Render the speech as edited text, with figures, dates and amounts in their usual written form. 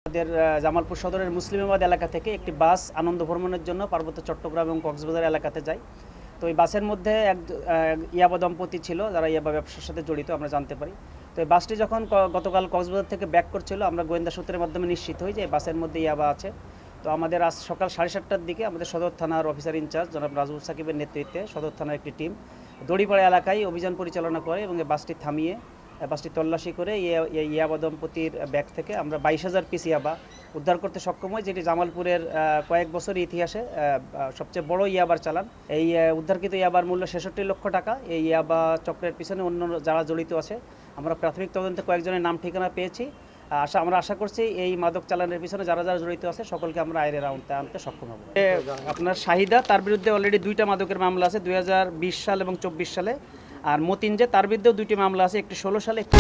আমাদের জামালপুর সদরের মুসলিমাবাদ এলাকা থেকে একটি বাস আনন্দ ভ্রমণের জন্য পার্বত্য চট্টগ্রাম এবং কক্সবাজার এলাকাতে যায়। তো এই বাসের মধ্যে এক ইয়াবা দম্পতি ছিল, যারা ইয়াবা ব্যবসার সাথে জড়িত আমরা জানতে পারি। তো এই বাসটি যখন গতকাল কক্সবাজার থেকে ব্যাক করছিল, আমরা গোয়েন্দা সূত্রের মাধ্যমে নিশ্চিত হই যে এই বাসের মধ্যে ইয়াবা আছে। তো আমাদের আজ সকাল 7:30টার দিকে আমাদের সদর থানার অফিসার ইনচার্জ জনাব রাজুল সাকিবের নেতৃত্বে সদর থানার একটি টিম দড়িপাড়া এলাকায় অভিযান পরিচালনা করে এবং এই বাসটি থামিয়ে বাসটি তল্লাশি করে ইয়াবা দম্পতির ব্যাগ থেকে আমরা 22,000 পিস ইয়াবা উদ্ধার করতে সক্ষম হয়, যেটি জামালপুরের কয়েক বছরের ইতিহাসে সবচেয়ে বড় ইয়াবার চালান। এই উদ্ধারকৃত ইয়াবার মূল্য 66 লক্ষ টাকা। এই ইয়াবা চক্রের পিছনে অন্য যারা জড়িত আছে, আমরা প্রাথমিক তদন্তে কয়েকজনের নাম ঠিকানা পেয়েছি। আমরা আশা করছি এই মাদক চালানের পিছনে যারা যারা জড়িত আছে সকলকে আমরা আইনের আওতায় আনতে সক্ষম হব। আপনার শাহিদা, তার বিরুদ্ধে অলরেডি 2টা মাদকের মামলা আছে 2020 সাল এবং 24 সালে। আর মতিন যে, তার বিরুদ্ধেও 2টি মামলা আছে, একটি 16 সালে, একটি